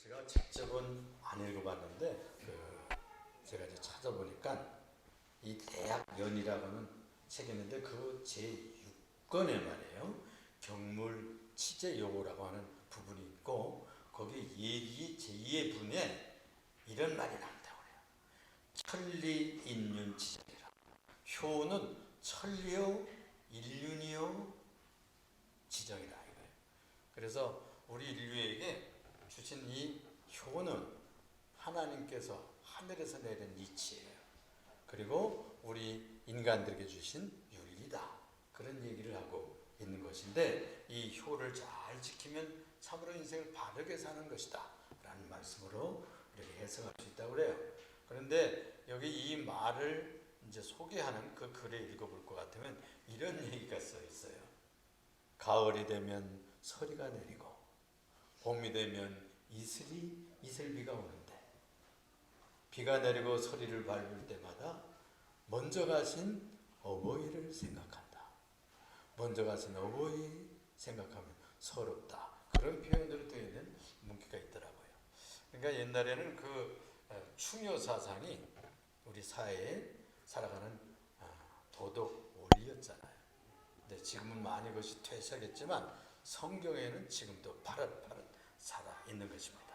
제가 직접은 안 읽어봤는데 제가 이제 찾아보니까 이 대학연이라고 하는 책이 있는데 그 제6권에 말이에요. 경물 치제 요구라고 하는 부분이 있고 거기 얘기 제2의 분에 이런 말이 나온다고 그래요. 천리 인륜 치제라. 효는 천리요 인륜이요 지정이다 이거예요. 그래서 우리 인류에게 주신 이 효는 하나님께서 하늘에서 내린 이치예요. 그리고 우리 인간들에게 주신 윤리다. 그런 얘기를 하고 있는 것인데 이 효를 잘 지키면 참으로 인생을 바르게 사는 것이다. 라는 말씀으로 이렇게 해석할 수 있다고 그래요. 그런데 여기 이 말을 이제 소개하는 그 글에 읽어볼 것 같으면 이런 얘기가 써 있어요. 가을이 되면 서리가 내리고 봄이 되면 이슬비가 오는데 비가 내리고 서리를 밟을 때마다 먼저 가신 어버이를 생각한다. 먼저 가신 어버이 생각하면 서럽다. 그런 표현으로 되어 있는 문구가 있더라고요. 그러니까 옛날에는 그 충효 사상이 우리 사회에 살아가는 도덕 원리였잖아요. 근데 지금은 많이 그것이 퇴색했지만 성경에는 지금도 파릇파릇 살아 있는 것입니다.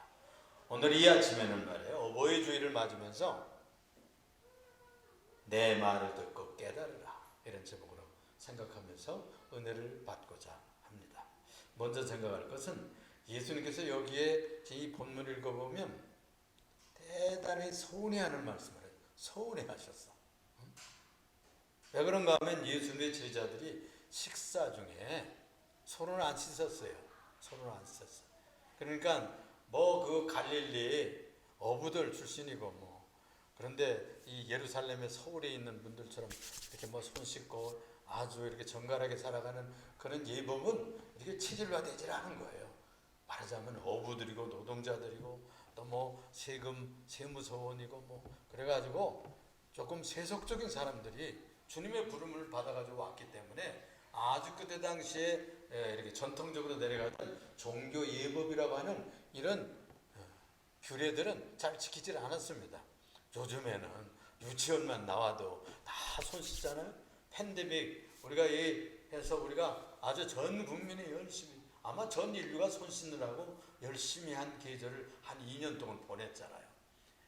오늘 이 아침에는 말이에요. 어버이 주일을 맞으면서 내 말을 듣고 깨달으라. 이런 제목으로 생각하면서 은혜를 받고자 합니다. 먼저 생각할 것은 예수님께서 여기에 이 본문을 읽어보면 대단히 서운해하는 말씀을 해요. 서운해하셨어. 왜 그런가 하면 예수님의 제자들이 식사 중에 손을 안 씻었어요. 손을 안 씻었어요. 그러니까 그 갈릴리 어부들 출신이고 그런데 이 예루살렘의 서울에 있는 분들처럼 이렇게 손 씻고 아주 이렇게 정갈하게 살아가는 그런 예법은 이게 체질화되질 않은 거예요. 말하자면 어부들이고 노동자들이고 또 세무서원이고 그래가지고 조금 세속적인 사람들이 주님의 부름을 받아가지고 왔기 때문에 아주 그때 당시에 이렇게 전통적으로 내려가던 종교 예법이라고 하는 이런 규례들은 잘 지키질 않았습니다. 요즘에는 유치원만 나와도 다 손 씻잖아요. 팬데믹 우리가 해서 우리가 아주 전 국민이 열심히 아마 전 인류가 손 씻느라고 열심히 한 계절을 한 2년 동안 보냈잖아요.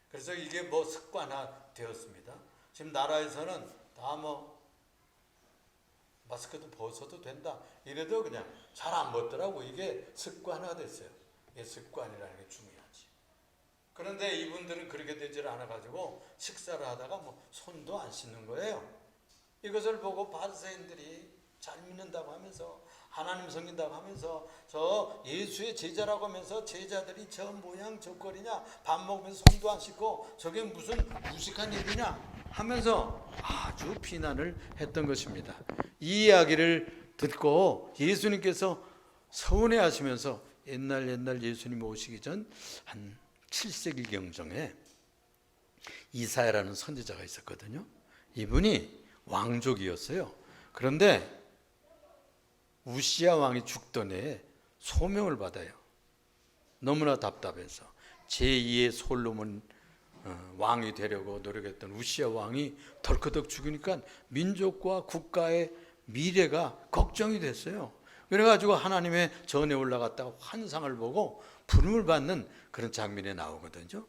그래서 이게 습관화 되었습니다. 지금 나라에서는 다 마스크도 벗어도 된다. 이래도 그냥 잘 안 벗더라고. 이게 습관화됐어요. 이게 습관이라는 게 중요하지. 그런데 이분들은 그렇게 되질 않아가지고 식사를 하다가 손도 안 씻는 거예요. 이것을 보고 바리새인들이 잘 믿는다고 하면서 하나님 섬긴다고 하면서 저 예수의 제자라고 하면서 제자들이 저 모양 저 꼴이냐 밥 먹으면서 손도 안 씻고 저게 무슨 무식한 일이냐 하면서 아주 비난을 했던 것입니다. 이 이야기를 듣고 예수님께서 서운해 하시면서 옛날 예수님 오시기 전 한 7세기 경정에 이사야라는 선지자가 있었거든요. 이분이 왕족이었어요. 그런데 우시야 왕이 죽던 해에 소명을 받아요. 너무나 답답해서 제2의 솔로몬 왕이 되려고 노력했던 우시야 왕이 덜커덕 죽으니까 민족과 국가의 미래가 걱정이 됐어요. 그래가지고 하나님의 전에 올라갔다가 환상을 보고 부름을 받는 그런 장면이 나오거든요.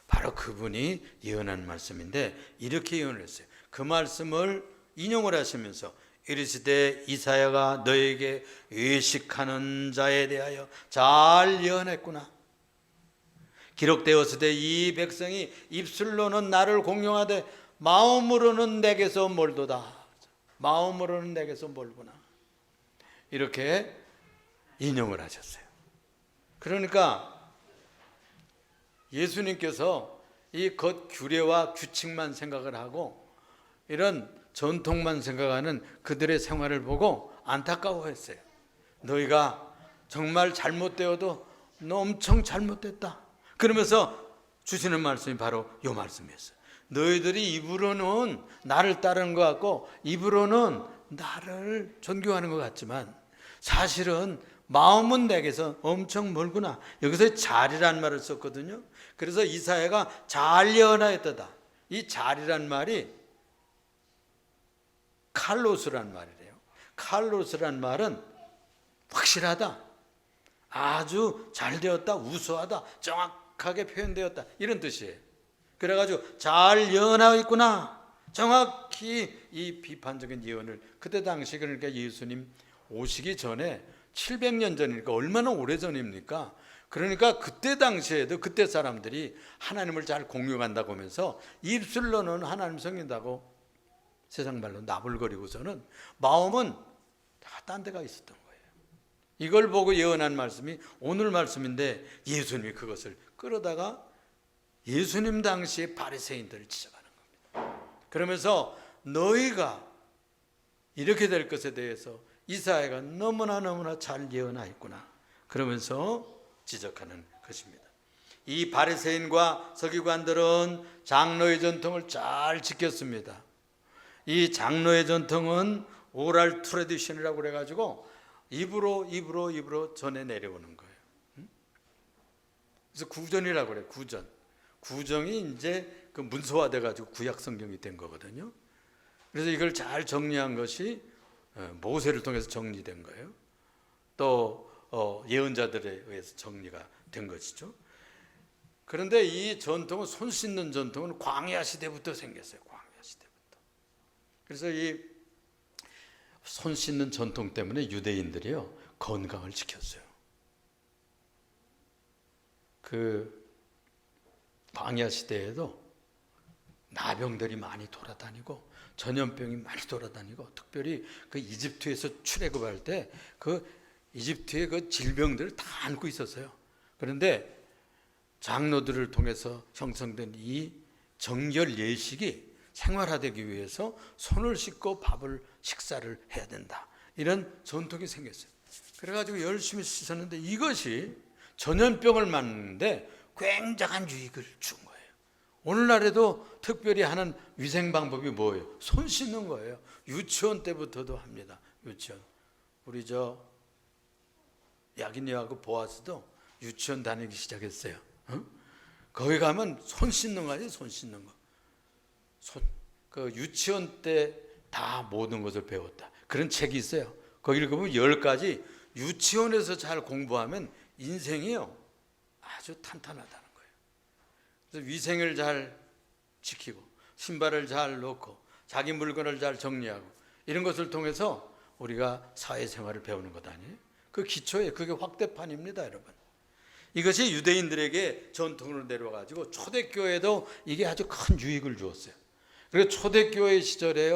바로 그분이 예언한 말씀인데 이렇게 예언을 했어요. 그 말씀을 인용을 하시면서 이르시되 이사야가 너에게 외식하는 자에 대하여 잘 예언했구나. 기록되었으되 이 백성이 입술로는 나를 공경하되 마음으로는 내게서 멀도다. 마음으로는 내게서 멀구나. 이렇게 인용을 하셨어요. 그러니까 예수님께서 이 겉 규례와 규칙만 생각을 하고 이런 전통만 생각하는 그들의 생활을 보고 안타까워했어요. 너희가 정말 잘못되어도 너 엄청 잘못됐다. 그러면서 주시는 말씀이 바로 이 말씀이었어요. 너희들이 입으로는 나를 따르는 것 같고 입으로는 나를 존경하는 것 같지만 사실은 마음은 내게서 엄청 멀구나. 여기서 잘이란 말을 썼거든요. 그래서 이사야가 잘 예언하였도다. 이 잘이란 말이 칼로스란 말이래요. 칼로스란 말은 확실하다, 아주 잘 되었다, 우수하다, 정확하게 표현되었다, 이런 뜻이에요. 그래가지고 잘 예언하였구나. 정확히 이 비판적인 예언을 그때 당시, 그러니까 예수님 오시기 전에 700년 전이니까 얼마나 오래전입니까? 그러니까 그때 당시에도 그때 사람들이 하나님을 잘 공유한다고 하면서 입술로는 하나님 섬긴다고 세상 말로 나불거리고서는 마음은 다 딴 데가 있었던 거예요. 이걸 보고 예언한 말씀이 오늘 말씀인데 예수님이 그것을 끌어다가 예수님 당시의 바리새인들을 지적하는 겁니다. 그러면서 너희가 이렇게 될 것에 대해서 이사야가 너무나 잘 예언하였구나, 그러면서 지적하는 것입니다. 이 바리새인과 서기관들은 장로의 전통을 잘 지켰습니다. 이 장로의 전통은 오랄 트래디션이라고 그래가지고 입으로 전해 내려오는 거예요. 그래서 구전이라고 그래요. 구정이 이제 그 문서화돼가지고 구약 성경이 된 거거든요. 그래서 이걸 잘 정리한 것이 모세를 통해서 정리된 거예요. 또 예언자들에 의해서 정리가 된 것이죠. 그런데 이 전통은, 손 씻는 전통은 광야 시대부터 생겼어요. 광야 시대부터. 그래서 이 손 씻는 전통 때문에 유대인들이요, 건강을 지켰어요. 그 광야 시대에도 나병들이 많이 돌아다니고 전염병이 많이 돌아다니고, 특별히 그 이집트에서 출애굽할 때 그 이집트의 그 질병들을 다 안고 있었어요. 그런데 장로들을 통해서 형성된 이 정결 예식이 생활화되기 위해서 손을 씻고 식사를 해야 된다, 이런 전통이 생겼어요. 그래가지고 열심히 씻었는데 이것이 전염병을 막는데 굉장한 유익을 준 거예요. 오늘날에도 특별히 하는 위생 방법이 뭐예요? 손 씻는 거예요. 유치원 때부터도 합니다. 유치원. 우리 야긴이하고 보아스도 유치원 다니기 시작했어요. 거기 가면 손 씻는 거 아니에요? 손 씻는 거. 그 유치원 때 다 모든 것을 배웠다, 그런 책이 있어요. 거기 읽으면 10가지 유치원에서 잘 공부하면 인생이요 아주 탄탄하다는 거예요. 그래서 위생을 잘 지키고 신발을 잘 넣고 자기 물건을 잘 정리하고 이런 것을 통해서 우리가 사회생활을 배우는 것 아니에요? 그 기초에 그게 확대판입니다, 여러분. 이것이 유대인들에게 전통으로 내려와가지고 초대교회도 이게 아주 큰 유익을 주었어요. 그리고 초대교회 시절에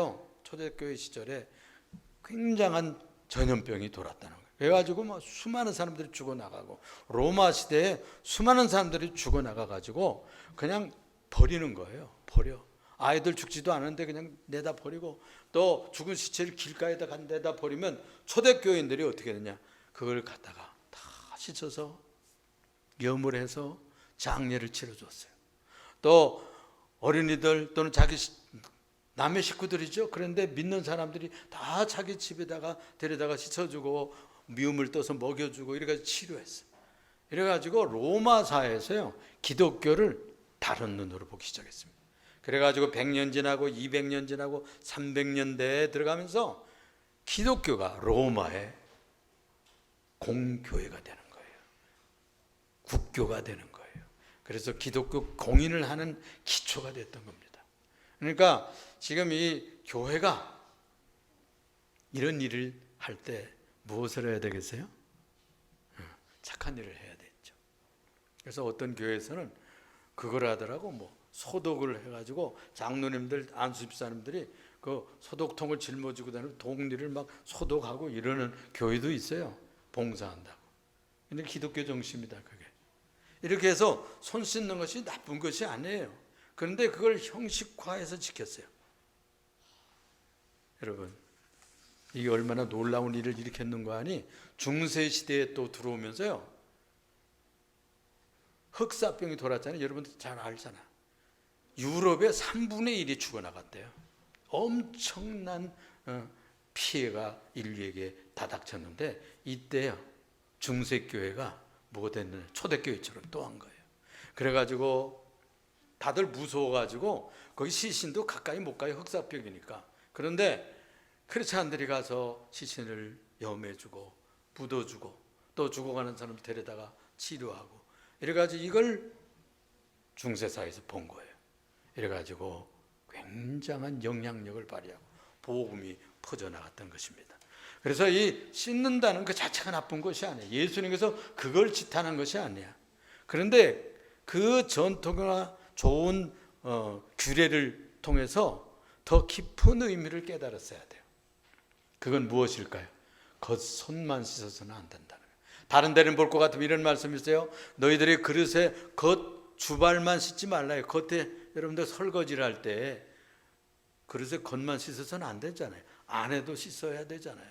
굉장한 전염병이 돌았다는 거예요. 그래가지고 수많은 사람들이 죽어나가고, 로마 시대에 수많은 사람들이 죽어나가가지고 그냥 버리는 거예요. 버려. 아이들 죽지도 않은데 그냥 내다 버리고, 또 죽은 시체를 길가에다 내다 버리면 초대교인들이 어떻게 되냐, 그걸 갖다가 다 씻어서 염을 해서 장례를 치러줬어요. 또 어린이들 또는 자기 남의 식구들이죠. 그런데 믿는 사람들이 다 자기 집에다가 데려다가 씻어주고 미움을 떠서 먹여주고 이래가지고 치료했어요. 이래가지고 로마 사회에서요 기독교를 다른 눈으로 보기 시작했습니다. 그래가지고 100년 지나고 200년 지나고 300년대에 들어가면서 기독교가 로마의 공교회가 되는 거예요. 국교가 되는 거예요. 그래서 기독교 공인을 하는 기초가 됐던 겁니다. 그러니까 지금 이 교회가 이런 일을 할 때 무엇을 해야 되겠어요? 착한 일을 해야 되죠. 그래서 어떤 교회에서는 그걸 하더라고, 소독을 해가지고 장로님들, 안수집사님들이 그 소독통을 짊어지고 다니고 동리를 막 소독하고 이러는 교회도 있어요. 봉사한다고. 근데 기독교 정신입니다, 그게. 이렇게 해서 손 씻는 것이 나쁜 것이 아니에요. 그런데 그걸 형식화해서 지켰어요. 여러분, 이게 얼마나 놀라운 일을 일으켰는가 하니, 중세 시대에 또 들어오면서요 흑사병이 돌았잖아요. 여러분들 잘 알잖아. 유럽의 3분의 1이 죽어나갔대요. 엄청난 피해가 인류에게 다닥쳤는데, 이때요 중세교회가 뭐가 됐느냐, 초대교회처럼 또 한 거예요. 그래가지고 다들 무서워가지고 거기 시신도 가까이 못 가요. 흑사벽이니까. 그런데 크리스찬들이 가서 시신을 염해주고 묻어주고 또 죽어가는 사람 데려다가 치료하고 이래가지고 이걸 중세사회에서 본 거예요. 이래가지고 굉장한 영향력을 발휘하고 복음이 퍼져나갔던 것입니다. 그래서 이 씻는다는 그 자체가 나쁜 것이 아니에요. 예수님께서 그걸 지탄한 것이 아니야. 그런데 그 전통이나 좋은 규례를 통해서 더 깊은 의미를 깨달았어야 돼요. 그건 무엇일까요? 겉손만 씻어서는 안 된다는 거예요. 다른 데는 볼 것 같으면 이런 말씀이 있어요. 너희들이 그릇에 겉 주발만 씻지 말라요. 겉에 여러분들 설거지를 할 때 그릇에 겉만 씻어서는 안 되잖아요. 안에도 씻어야 되잖아요.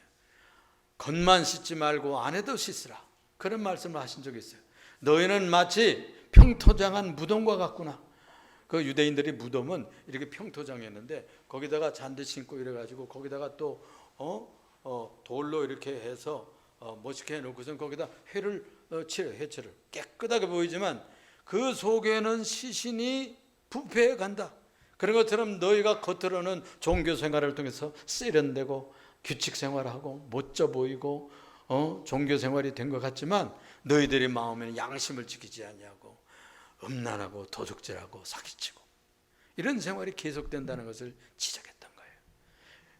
겉만 씻지 말고 안에도 씻으라. 그런 말씀을 하신 적이 있어요. 너희는 마치 평토장한 무덤과 같구나. 그 유대인들이 무덤은 이렇게 평토장이었는데 거기다가 잔디 신고 이래가지고 거기다가 또 돌로 이렇게 해서 멋있게 해놓고선 거기다 해를 칠해요. 해칠을 깨끗하게 보이지만 그 속에는 시신이 부패해 간다. 그런 것처럼 너희가 겉으로는 종교 생활을 통해서 세련되고 규칙 생활하고 멋져 보이고 종교 생활이 된 것 같지만 너희들의 마음에는 양심을 지키지 아니하고 음란하고 도적질하고 사기치고 이런 생활이 계속된다는 것을 지적했던 거예요.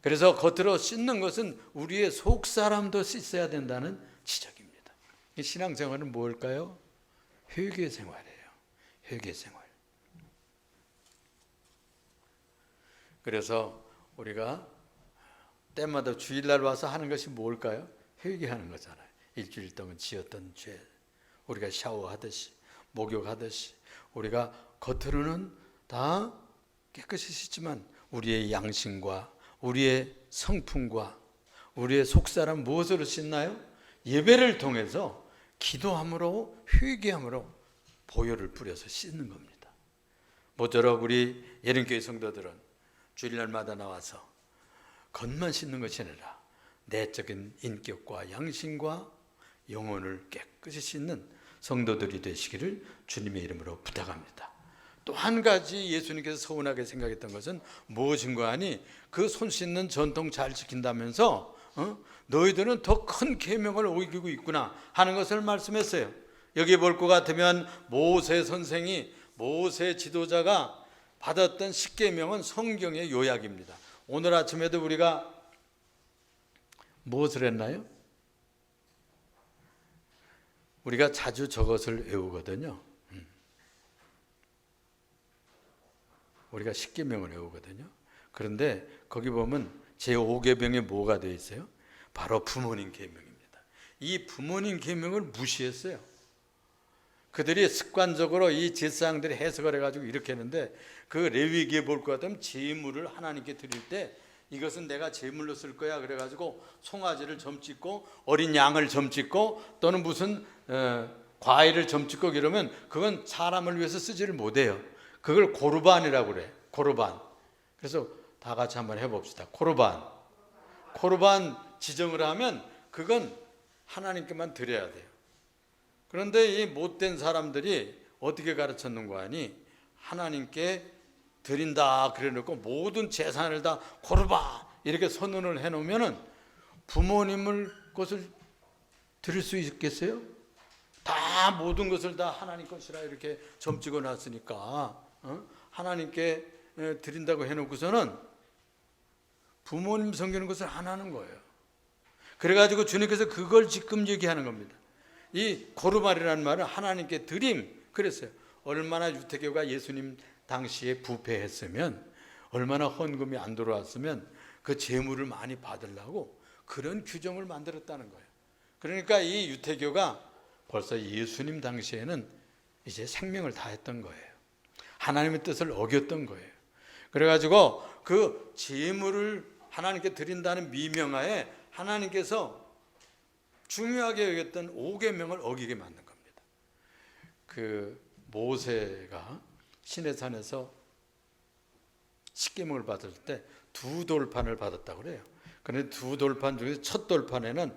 그래서 겉으로 씻는 것은 우리의 속사람도 씻어야 된다는 지적입니다. 이 신앙생활은 뭘까요? 회개생활이에요. 회개생활. 그래서 우리가 때마다 주일날 와서 하는 것이 뭘까요? 회개하는 거잖아요. 일주일 동안 지었던 죄, 우리가 샤워하듯이 목욕하듯이 우리가 겉으로는 다 깨끗이 씻지만 우리의 양심과 우리의 성품과 우리의 속사람 무엇으로 씻나요? 예배를 통해서 기도함으로 회개함으로 보혈을 뿌려서 씻는 겁니다. 모쪼록 우리 예림교회 성도들은 주일날마다 나와서 겉만 씻는 것이 아니라 내적인 인격과 양심과 영혼을 깨끗이 씻는 성도들이 되시기를 주님의 이름으로 부탁합니다. 또 한 가지 예수님께서 서운하게 생각했던 것은 무엇인가 하니 그 손 씻는 전통 잘 지킨다면서 너희들은 더 큰 계명을 어기고 있구나 하는 것을 말씀했어요. 여기 볼 것 같으면 모세 선생이 모세 지도자가 받았던 십계명은 성경의 요약입니다. 오늘 아침에도 우리가 무엇을 했나요? 우리가 자주 저것을 외우거든요. 우리가 십계명을 외우거든요. 그런데 거기 보면 제5계명에 뭐가 되어 있어요? 바로 부모님 계명입니다. 이 부모님 계명을 무시했어요. 그들이 습관적으로 이 제사장들이 해석을 해가지고 이렇게 했는데 그 레위기에 볼 것 같으면 제물을 하나님께 드릴 때 이것은 내가 제물로 쓸 거야 그래가지고 송아지를 점찍고 어린 양을 점찍고 또는 무슨 과일을 점찍고 이러면 그건 사람을 위해서 쓰지를 못해요. 그걸 고르반이라고 그래. 고르반. 그래서 다 같이 한번 해봅시다. 고르반. 고르반 지정을 하면 그건 하나님께만 드려야 돼요. 그런데 이 못된 사람들이 어떻게 가르쳤는가 하니 하나님께 드린다 그래놓고 모든 재산을 다 고르바 이렇게 선언을 해놓으면 부모님을 것을 드릴 수 있겠어요? 다 모든 것을 다 하나님 것이라 이렇게 점찍어 놨으니까 하나님께 드린다고 해놓고서는 부모님 섬기는 것을 안 하는 거예요. 그래가지고 주님께서 그걸 지금 얘기하는 겁니다. 이 고르발이라는 말은 하나님께 드림 그랬어요. 얼마나 유태교가 예수님 당시에 부패했으면 얼마나 헌금이 안 들어왔으면 그 재물을 많이 받으려고 그런 규정을 만들었다는 거예요. 그러니까 이 유태교가 벌써 예수님 당시에는 이제 생명을 다했던 거예요. 하나님의 뜻을 어겼던 거예요. 그래가지고 그 재물을 하나님께 드린다는 미명하에 하나님께서 중요하게 여겼던 5계명을 어기게 만든 겁니다. 그 모세가 시내산에서 십계명을 받을 때 2돌판을 받았다고 그래요. 그런데 2돌판 중에서 첫 돌판에는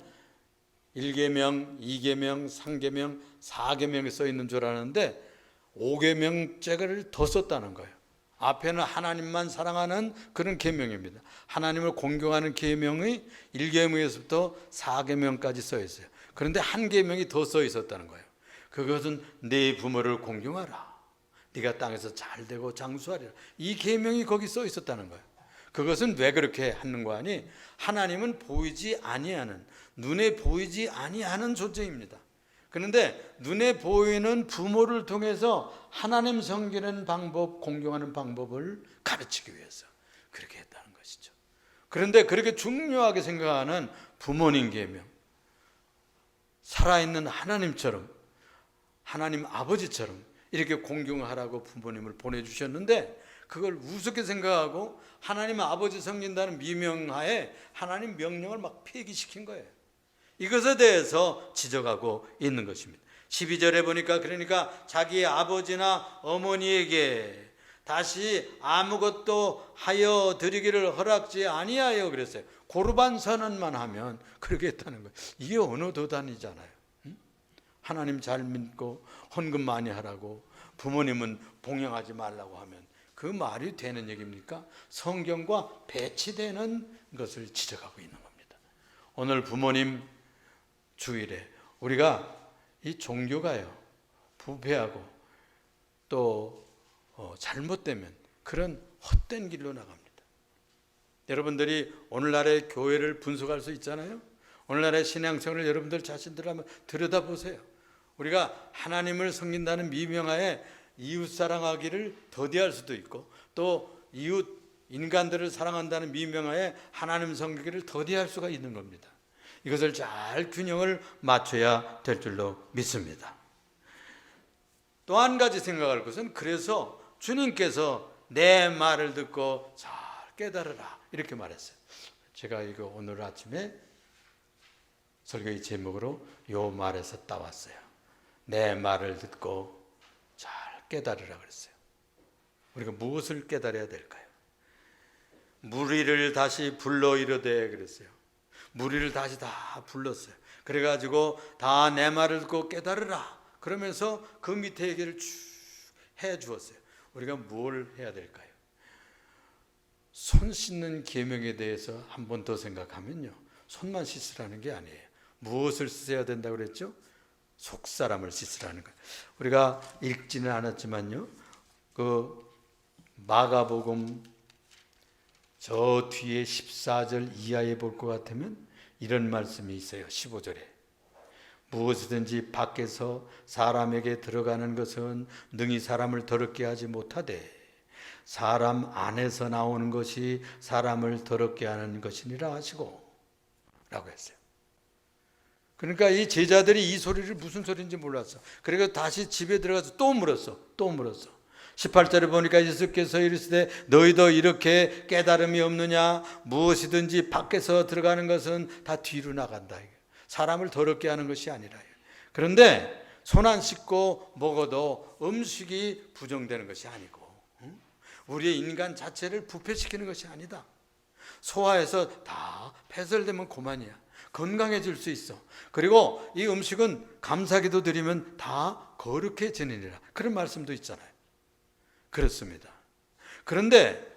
1계명, 2계명, 3계명, 4계명이 써 있는 줄 아는데 5계명째를 더 썼다는 거예요. 앞에는 하나님만 사랑하는 그런 계명입니다. 하나님을 공경하는 계명이 1계명에서부터 4계명까지 써 있어요. 그런데 한 계명이 더 써 있었다는 거예요. 그것은 네 부모를 공경하라. 네가 땅에서 잘되고 장수하리라. 이 계명이 거기 써 있었다는 거예요. 그것은 왜 그렇게 하는 거 아니? 하나님은 보이지 아니하는, 눈에 보이지 아니하는 존재입니다. 그런데 눈에 보이는 부모를 통해서 하나님 섬기는 방법, 공경하는 방법을 가르치기 위해서 그렇게 했다는 것이죠. 그런데 그렇게 중요하게 생각하는 부모님 계명, 살아있는 하나님처럼, 하나님 아버지처럼 이렇게 공경하라고 부모님을 보내주셨는데 그걸 우습게 생각하고 하나님 아버지 섬긴다는 미명하에 하나님 명령을 막 폐기시킨 거예요. 이것에 대해서 지적하고 있는 것입니다. 12절에 보니까 그러니까 자기의 아버지나 어머니에게 다시 아무것도 하여 드리기를 허락지 아니하여 그랬어요. 고르반 선언만 하면 그렇게 했다는 거예요. 이게 어느 도단이잖아요. 하나님 잘 믿고 헌금 많이 하라고 부모님은 봉양하지 말라고 하면 그 말이 되는 얘기입니까? 성경과 배치되는 것을 지적하고 있는 겁니다. 오늘 부모님 주일에 우리가 이 종교가요 부패하고 또 잘못되면 그런 헛된 길로 나갑니다. 여러분들이 오늘날의 교회를 분석할 수 있잖아요. 오늘날의 신앙생활을 여러분들 자신들 한번 들여다보세요. 우리가 하나님을 섬긴다는 미명하에 이웃 사랑하기를 더디할 수도 있고 또 이웃 인간들을 사랑한다는 미명하에 하나님 섬기기를 더디할 수가 있는 겁니다. 이것을 잘 균형을 맞춰야 될 줄로 믿습니다. 또 한 가지 생각할 것은 그래서 주님께서 내 말을 듣고 잘 깨달으라 이렇게 말했어요. 제가 이거 오늘 아침에 설교의 제목으로 요 말에서 따왔어요. 내 말을 듣고 잘 깨달으라 그랬어요. 우리가 무엇을 깨달아야 될까요? 무리를 다시 불러 이르되 그랬어요. 무리를 다시 다 불렀어요. 그래가지고 다 내 말을 듣고 깨달으라 그러면서 그 밑에 얘기를 쭉 해주었어요. 우리가 뭘 해야 될까요? 손 씻는 계명에 대해서 한 번 더 생각하면요, 손만 씻으라는 게 아니에요. 무엇을 씻어야 된다고 그랬죠? 속사람을 씻으라는 거예요. 우리가 읽지는 않았지만요, 그 마가복음 저 뒤에 14절 이하에 볼 것 같으면 이런 말씀이 있어요. 15절에 무엇이든지 밖에서 사람에게 들어가는 것은 능히 사람을 더럽게 하지 못하되 사람 안에서 나오는 것이 사람을 더럽게 하는 것이니라 하시고 라고 했어요. 그러니까 이 제자들이 이 소리를 무슨 소리인지 몰랐어. 그래서 다시 집에 들어가서 또 물었어. 18절에 보니까 예수께서 이르시되 너희도 이렇게 깨달음이 없느냐? 무엇이든지 밖에서 들어가는 것은 다 뒤로 나간다. 사람을 더럽게 하는 것이 아니라. 그런데 손 안 씻고 먹어도 음식이 부정되는 것이 아니고 우리의 인간 자체를 부패시키는 것이 아니다. 소화해서 다 배설되면 그만이야. 건강해질 수 있어. 그리고 이 음식은 감사기도 드리면 다 거룩해지느니라. 그런 말씀도 있잖아요. 그렇습니다. 그런데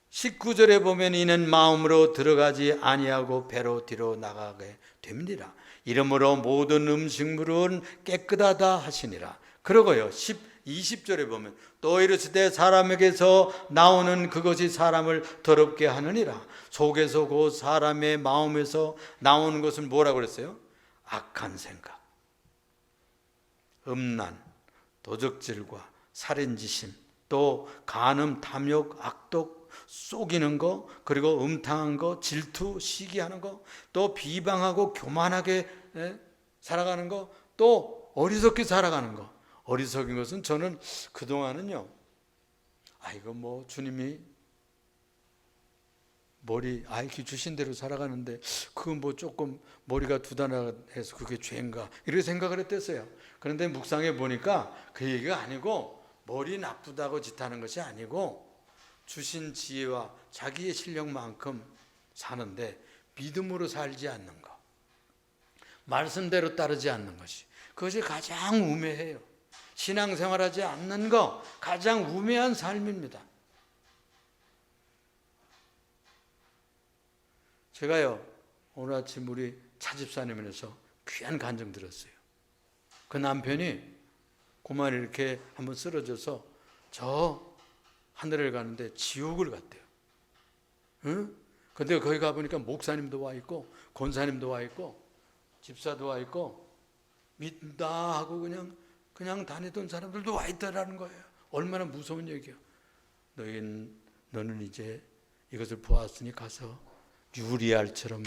19절에 보면 이는 마음으로 들어가지 아니하고 배로 뒤로 나가게 됩니다. 이러므로 모든 음식물은 깨끗하다 하시니라. 그러고요 20절에 보면 또 이르시되 사람에게서 나오는 그것이 사람을 더럽게 하느니라. 속에서 곧 사람의 마음에서 나오는 것은 뭐라고 그랬어요? 악한 생각, 음란, 도적질과 살인지심, 또 간음, 탐욕, 악독, 속이는 거, 그리고 음탕한 거, 질투, 시기하는 거, 또 비방하고 교만하게 살아가는 거, 또 어리석게 살아가는 거. 어리석인 것은 저는 그동안은요, 이거 뭐 주님이 머리 IQ 주신 대로 살아가는데 그건 뭐 조금 머리가 두단해서 그게 죄인가 이렇게 생각을 했댔어요. 그런데 묵상해 보니까 그 얘기가 아니고 머리 나쁘다고 짓하는 것이 아니고 주신 지혜와 자기의 실력만큼 사는데 믿음으로 살지 않는 것, 말씀대로 따르지 않는 것이, 그것이 가장 우매해요. 신앙생활하지 않는 거 가장 우매한 삶입니다. 제가요 오늘 아침 우리 차집사님에서 귀한 간증 들었어요. 그 남편이 그만 이렇게 한번 쓰러져서 저 하늘을 가는데 지옥을 갔대요. 응? 근데 거기 가보니까 목사님도 와 있고 권사님도 와 있고 집사도 와 있고 믿다 하고 그냥 다니던 사람들도 와 있다라는 거예요. 얼마나 무서운 얘기야. 너는 이제 이것을 보았으니 가서 유리알처럼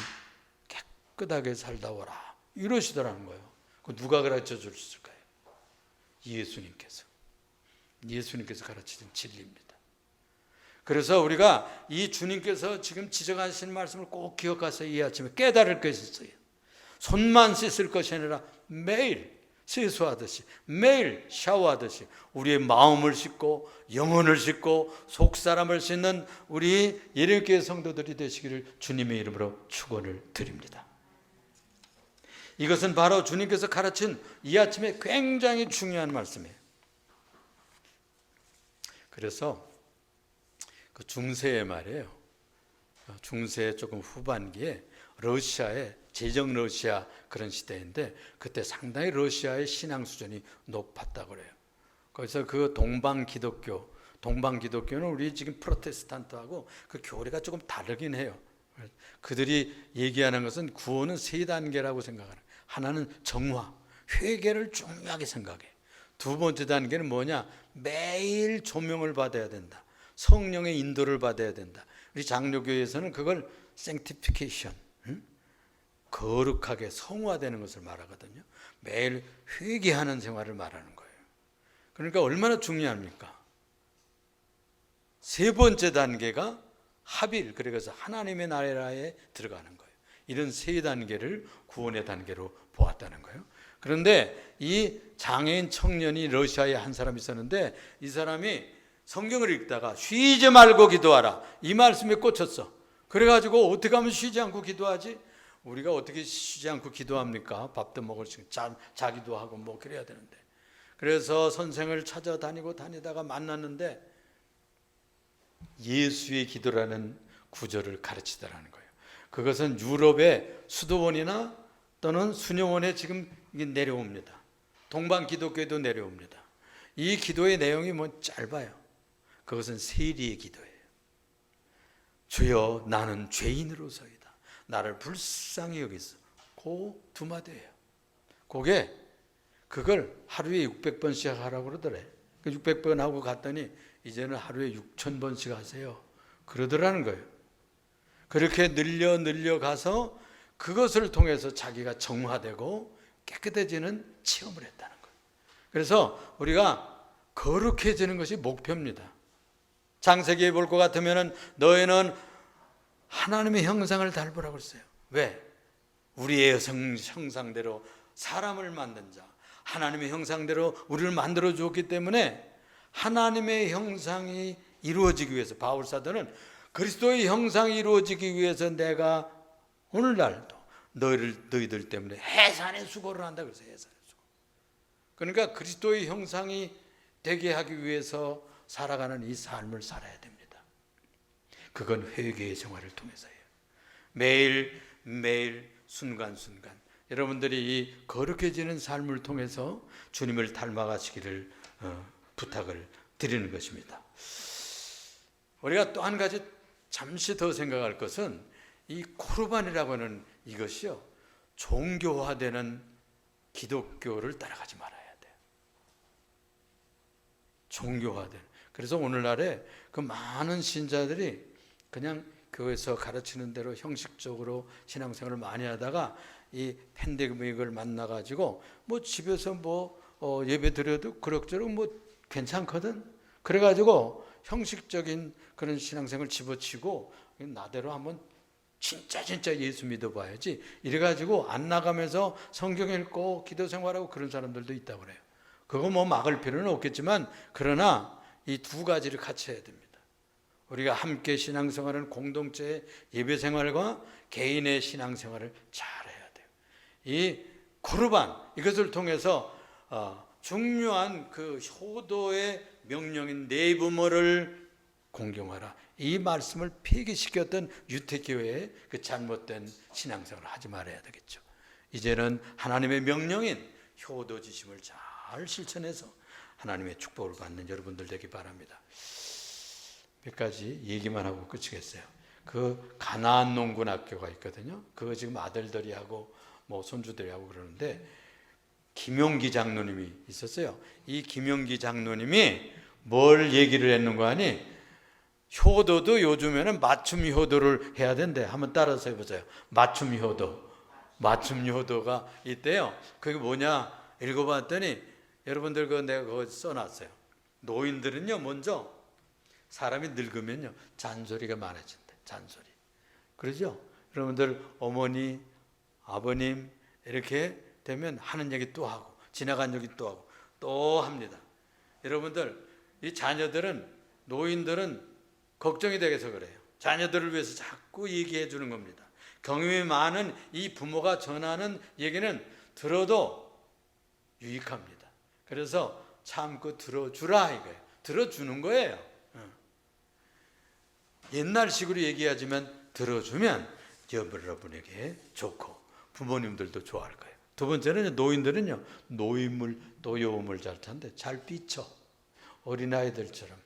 깨끗하게 살다 오라, 이러시더라는 거예요. 그 누가 가르쳐 줬을까요? 예수님께서 가르치신 진리입니다. 그래서 우리가 이 주님께서 지금 지적하신 말씀을 꼭 기억해서 이 아침에 깨달을 것이 있어요. 손만 씻을 것이 아니라 매일 세수하듯이, 매일 샤워하듯이 우리의 마음을 씻고 영혼을 씻고 속사람을 씻는 우리 예령교회 성도들이 되시기를 주님의 이름으로 축원을 드립니다. 이것은 바로 주님께서 가르친 이 아침에 굉장히 중요한 말씀이에요. 그래서 그 중세에 말이에요. 중세 조금 후반기에 러시아의 제정 러시아 그런 시대인데 그때 상당히 러시아의 신앙 수준이 높았다고 그래요. 그래서 그 동방 기독교는 우리 지금 프로테스탄트하고 그 교리가 조금 다르긴 해요. 그들이 얘기하는 것은 구원은 세 단계라고 생각하는 거예요. 하나는 정화, 회개를 중요하게 생각해. 두 번째 단계는 뭐냐? 매일 조명을 받아야 된다. 성령의 인도를 받아야 된다. 우리 장로교에서는 그걸 sanctification, 거룩하게 성화되는 것을 말하거든요. 매일 회개하는 생활을 말하는 거예요. 그러니까 얼마나 중요합니까? 세 번째 단계가 합일, 그래서 하나님의 나라에 들어가는 거예요. 이런 세 단계를 구원의 단계로 보았다는 거예요. 그런데 이 장애인 청년이 러시아에 한 사람이 있었는데 이 사람이 성경을 읽다가 쉬지 말고 기도하라, 이 말씀에 꽂혔어. 그래가지고 어떻게 하면 쉬지 않고 기도하지? 우리가 어떻게 쉬지 않고 기도합니까? 밥도 먹을 수 자기도 하고 뭐 그래야 되는데. 그래서 선생을 찾아다니고 다니다가 만났는데 예수의 기도라는 구절을 가르치더라는 거예요. 그것은 유럽의 수도원이나 또는 수녀원에 지금 이게 내려옵니다. 동방 기독교에도 내려옵니다. 이 기도의 내용이 뭐 짧아요. 그것은 세리의 기도예요. 주여 나는 죄인으로서이다. 나를 불쌍히 여기소. 그 두 마디예요. 그걸 하루에 600번씩 하라고 그러더래. 600번 하고 갔더니 이제는 하루에 6,000번씩 하세요. 그러더라는 거예요. 그렇게 늘려 가서 그것을 통해서 자기가 정화되고 깨끗해지는 체험을 했다는 거예요. 그래서 우리가 거룩해지는 것이 목표입니다. 창세기에 볼 것 같으면 너희는 하나님의 형상을 닮으라고 했어요. 왜? 우리의 형상대로 사람을 만든 자, 하나님의 형상대로 우리를 만들어 주었기 때문에 하나님의 형상이 이루어지기 위해서 바울사도는 그리스도의 형상이 이루어지기 위해서 내가 오늘날도 너희들 때문에 해산의 수고를 한다 그랬어요. 해산의 수고. 그러니까 그리스도의 형상이 되게 하기 위해서 살아가는 이 삶을 살아야 됩니다. 그건 회개의 생활을 통해서예요. 매일 순간순간 여러분들이 이 거룩해지는 삶을 통해서 주님을 닮아가시기를 부탁을 드리는 것입니다. 우리가 또 한 가지 잠시 더 생각할 것은 이 코르반이라고 하는 이것이요, 종교화되는 기독교를 따라가지 말아야 돼요. 종교화된. 그래서 오늘날에 그 많은 신자들이 그냥 교회에서 가르치는 대로 형식적으로 신앙생활을 많이 하다가 이 팬데믹을 만나가지고 뭐 집에서 예배 드려도 그럭저럭 괜찮거든. 그래가지고 형식적인 그런 신앙생활을 집어치고 나대로 한번 진짜 예수 믿어봐야지. 이래가지고 안 나가면서 성경 읽고 기도 생활하고 그런 사람들도 있다고 그래요. 그거 막을 필요는 없겠지만 그러나 이 두 가지를 같이 해야 됩니다. 우리가 함께 신앙생활은 공동체의 예배생활과 개인의 신앙생활을 잘 해야 돼요. 이 쿠르반 이것을 통해서 중요한 그 효도의 명령인 네 부모를 공경하라, 이 말씀을 폐기시켰던 유태교회의 그 잘못된 신앙생활을 하지 말아야 되겠죠. 이제는 하나님의 명령인 효도지심을 잘 실천해서 하나님의 축복을 받는 여러분들 되기 바랍니다. 몇 가지 얘기만 하고 끝이겠어요. 그 가나안 농군 학교가 있거든요. 그거 지금 아들들이 하고 뭐 손주들이 하고 그러는데, 김용기 장로님이 있었어요. 이 김용기 장로님이 뭘 얘기를 했는가 하니, 효도도 요즘에는 맞춤 효도를 해야 된대. 한번 따라서 해보세요. 맞춤 효도. 맞춤 효도가 있대요. 그게 뭐냐 읽어봤더니, 여러분들 내가 그거 써놨어요. 노인들은요, 먼저 사람이 늙으면요 잔소리가 많아진대. 잔소리. 그러죠? 여러분들 어머니, 아버님 이렇게 되면 하는 얘기 또 하고, 지나간 얘기 또 하고 또 합니다. 여러분들, 이 자녀들은, 노인들은 걱정이 되겠어 그래요. 자녀들을 위해서 자꾸 얘기해 주는 겁니다. 경험이 많은 이 부모가 전하는 얘기는 들어도 유익합니다. 그래서 참고 들어주라 이거예요. 들어주는 거예요. 옛날식으로 얘기하지만 들어주면 여러분에게 좋고 부모님들도 좋아할 거예요. 두 번째는 노인들은요, 노인물 또 요음을 잘 탄대. 잘 삐쳐. 어린아이들처럼.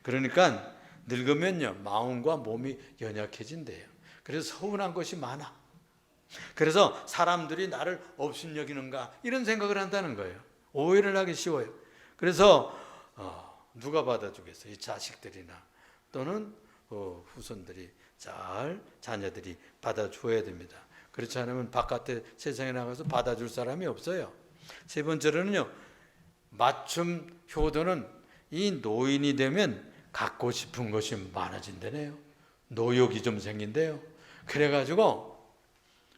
그러니까 늙으면요 마음과 몸이 연약해진대요. 그래서 서운한 것이 많아. 그래서 사람들이 나를 업신여기는가 이런 생각을 한다는 거예요. 오해를 하기 쉬워요. 그래서 누가 받아주겠어요? 이 자식들이나 또는 후손들이 잘, 자녀들이 받아줘야 됩니다. 그렇지 않으면 바깥에 세상에 나가서 받아줄 사람이 없어요. 세 번째로는요, 맞춤 효도는 이 노인이 되면 갖고 싶은 것이 많아진다네요. 노욕이 좀 생긴대요. 그래가지고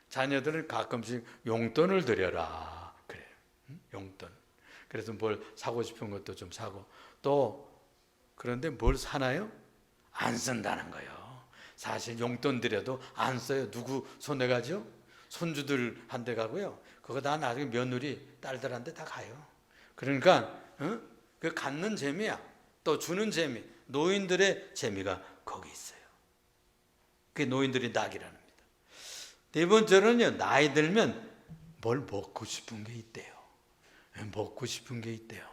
자녀들은 가끔씩 용돈을 드려라 그래요. 용돈. 그래서 뭘 사고 싶은 것도 좀 사고, 또 그런데 뭘 사나요? 안 쓴다는 거예요. 사실 용돈 드려도 안 써요. 누구 손에 가죠? 손주들한테 가고요. 그거 다 나중에 며느리 딸들한테 다 가요. 그러니까 그 갖는 재미야. 또 주는 재미. 노인들의 재미가 거기 있어요. 그게 노인들의 낙이라는 겁니다. 네 번째로는요, 나이 들면 뭘 먹고 싶은 게 있대요. 먹고 싶은 게 있대요.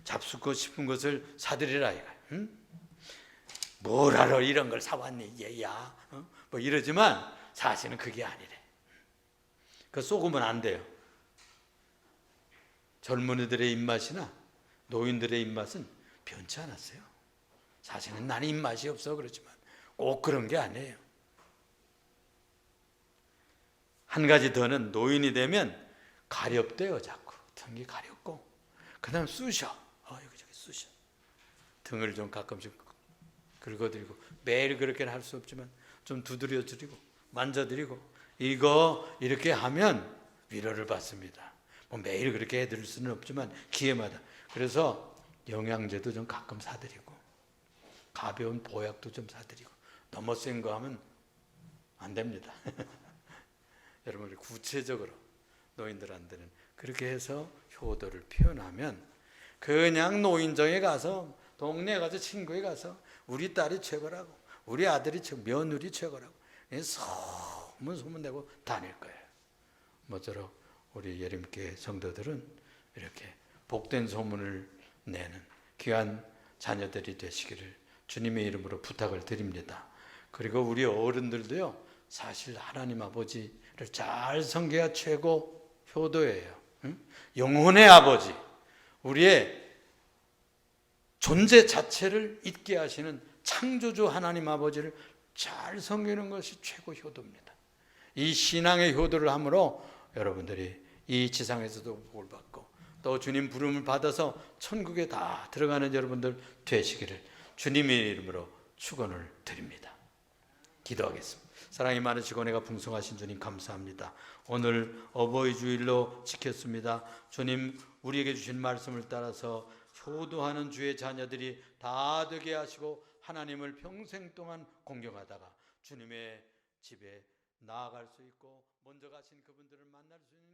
잡수고 싶은 것을 사드리라 이거. 뭘 하러 이런 걸 사왔니 얘야. 뭐 이러지만 사실은 그게 아니래. 그 속으면 안 돼요. 젊은이들의 입맛이나 노인들의 입맛은 변치 않았어요. 사실은 나는 입맛이 없어 그렇지만 꼭 그런 게 아니에요. 한 가지 더는 노인이 되면 가렵대요. 자꾸 등이 가렵고, 그 다음 쑤셔. 여기저기 쑤셔. 등을 좀 가끔씩 긁어드리고, 매일 그렇게는 할 수 없지만 좀 두드려드리고 만져드리고, 이거 이렇게 하면 위로를 받습니다. 뭐 매일 그렇게 해드릴 수는 없지만 기회마다. 그래서 영양제도 좀 가끔 사드리고, 가벼운 보약도 좀 사드리고. 너무 센 거 하면 안 됩니다. 여러분이 구체적으로 노인들한테는 그렇게 해서 효도를 표현하면, 그냥 노인정에 가서, 동네에 가서, 친구에 가서 우리 딸이 최고라고, 우리 아들이 며느리 최고라고 소문내고 다닐 거예요. 모쪼록 우리 예림교회 성도들은 이렇게 복된 소문을 내는 귀한 자녀들이 되시기를 주님의 이름으로 부탁을 드립니다. 그리고 우리 어른들도요, 사실 하나님 아버지를 잘 섬겨야 최고 효도예요. 영혼의 아버지, 우리의 존재 자체를 잊게 하시는 창조주 하나님 아버지를 잘 섬기는 것이 최고 효도입니다. 이 신앙의 효도를 함으로 여러분들이 이 지상에서도 복을 받고, 또 주님 부름을 받아서 천국에 다 들어가는 여러분들 되시기를 주님의 이름으로 축원을 드립니다. 기도하겠습니다. 사랑이 많으시고 은혜가 풍성하신 주님 감사합니다. 오늘 어버이 주일로 지켰습니다. 주님, 우리에게 주신 말씀을 따라서 효도하는 주의 자녀들이 다 되게 하시고 하나님을 평생 동안 공경하다가 주님의 집에 나아갈 수 있고 먼저 가신 그분들을 만날 수 있는